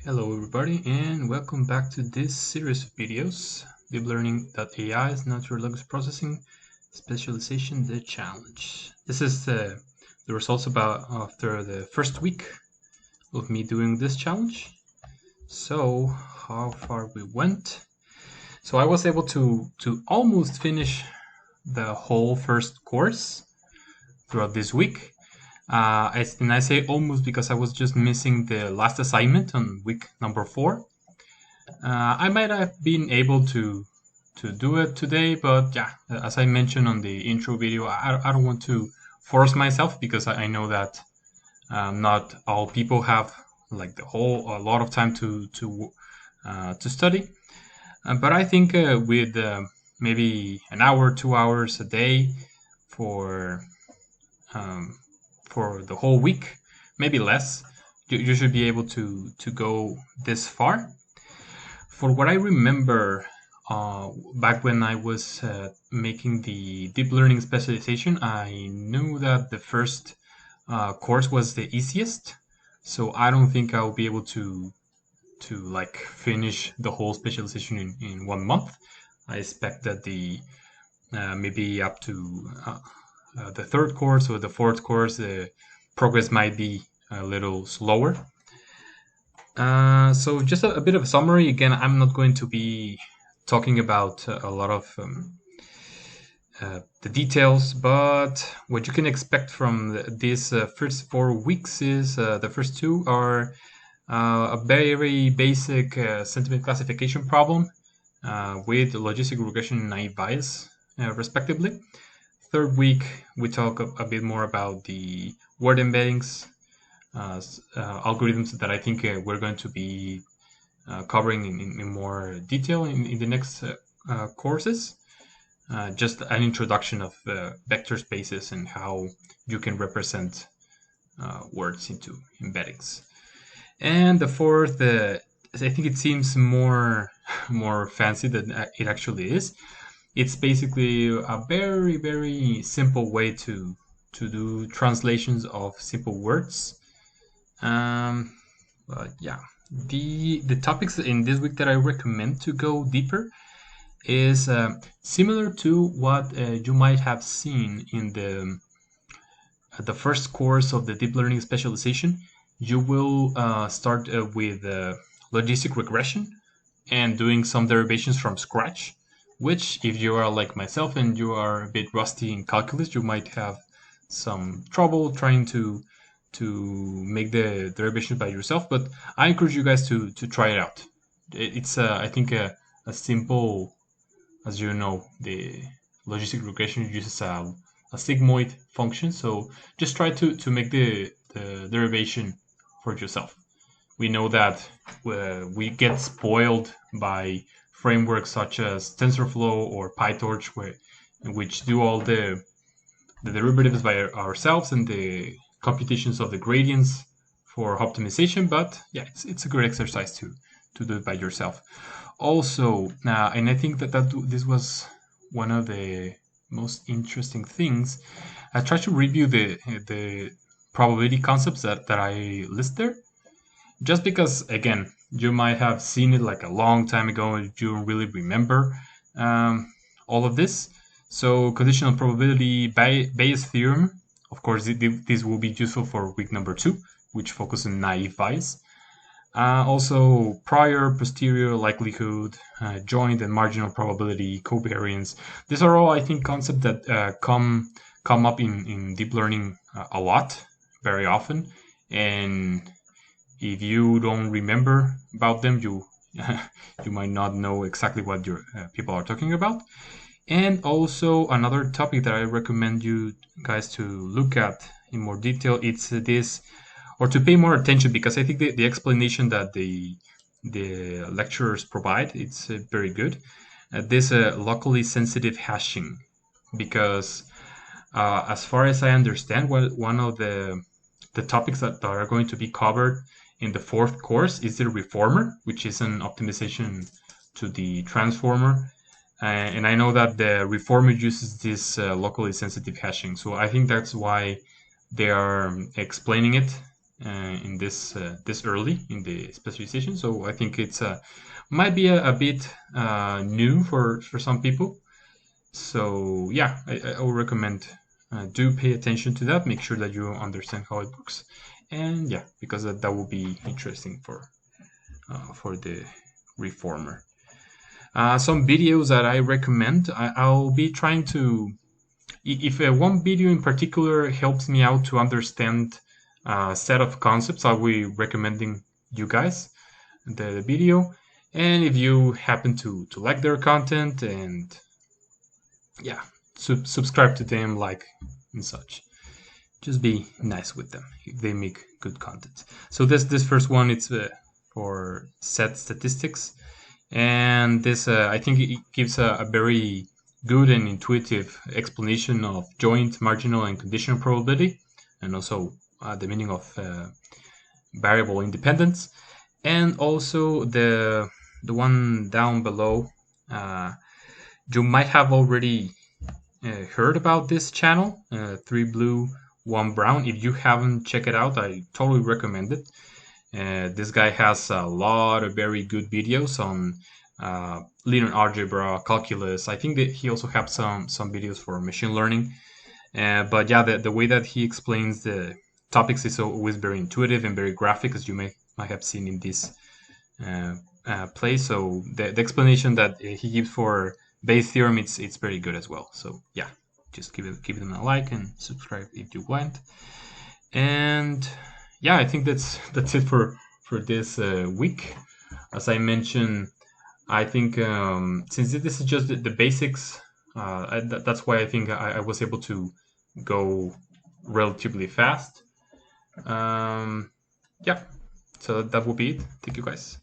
Hello everybody and welcome back to this series of videos, Deeplearning.ai's natural language processing specialization, the challenge. This is the results about after the first week of me doing this challenge. So how far we went. So I was able to almost finish the whole first course throughout this week. And I say almost because I was just missing the last assignment on week number 4. I might have been able to do it today, but yeah, as I mentioned on the intro video, I don't want to force myself because I know that not all people have like a lot of time to study. But I think with maybe an hour, 2 hours a day for um, for the whole week, maybe less, you should be able to go this far. For what I remember, back when I was making the deep learning specialization, I knew that the first course was the easiest. So I don't think I'll be able to like finish the whole specialization in 1 month. I expect that the maybe up to the third course or the fourth course, the progress might be a little slower. So just a bit of a summary. Again, I'm not going to be talking about a lot of the details, but what you can expect from these first 4 weeks is the first two are a very basic sentiment classification problem with logistic regression and naive bias, respectively. Third week, we talk a bit more about the word embeddings, algorithms that I think we're going to be covering in more detail in the next courses. Just an introduction of vector spaces and how you can represent words into embeddings. And the fourth, I think it seems more fancy than it actually is. It's basically a very simple way to do translations of simple words. But yeah, the topics in this week that I recommend to go deeper is similar to what you might have seen in the first course of the deep learning specialization. You will start with logistic regression and doing some derivations from scratch, which if you are like myself and you are a bit rusty in calculus, you might have some trouble trying to make the derivation by yourself. But I encourage you guys to try it out. It's I think a simple, as you know, the logistic regression uses a sigmoid function. So just try to make the derivation for yourself. We know that we get spoiled by frameworks such as TensorFlow or PyTorch, which do all the derivatives by ourselves and the computations of the gradients for optimization. But yeah, it's a good exercise to do it by yourself. Also, and I think that this was one of the most interesting things. I tried to review the probability concepts that I list there, just because again you might have seen it like a long time ago and you don't really remember all of this. So conditional probability Bayes theorem, of course, this will be useful for week number 2, which focuses on naive bias. Also, prior, posterior likelihood, joint and marginal probability, covariance. These are all, I think, concepts that come up in deep learning a lot, very often. And if you don't remember about them, you you might not know exactly what your people are talking about. And also another topic that I recommend you guys to look at in more detail, it's this, or to pay more attention, because I think the explanation that the lecturers provide, it's very good. This locally sensitive hashing, because as far as I understand, one of the topics that are going to be covered in the fourth course is the reformer, which is an optimization to the transformer. And I know that the reformer uses this locally sensitive hashing. So I think that's why they are explaining it in this early in the specialization. So I think it's might be a bit new for some people. So yeah, I would recommend do pay attention to that. Make sure that you understand how it works, and yeah, because that will be interesting for the reformer. Some videos that I recommend. I'll be trying to, if one video in particular helps me out to understand a set of concepts, I'll be recommending you guys the video. And if you happen to like their content, and yeah, subscribe to them, like, and such. Just be nice with them. They make good content. So this first one, it's for set statistics, and this I think it gives a very good and intuitive explanation of joint, marginal, and conditional probability, and also the meaning of variable independence, and also the one down below. You might have already heard about this channel, 3 Blue, 1 Brown. If you haven't checked it out, I totally recommend it. This guy has a lot of very good videos on linear algebra, calculus. I think that he also has some videos for machine learning. But yeah, the way that he explains the topics is always very intuitive and very graphic, as you might have seen in this play. So the explanation that he gives for Bayes theorem, it's very good as well. So yeah, just give them a like and subscribe if you want. And yeah, I think that's it for this week. As I mentioned, I think since this is just the basics, that's why I think I was able to go relatively fast. Yeah, so that will be it. Thank you, guys.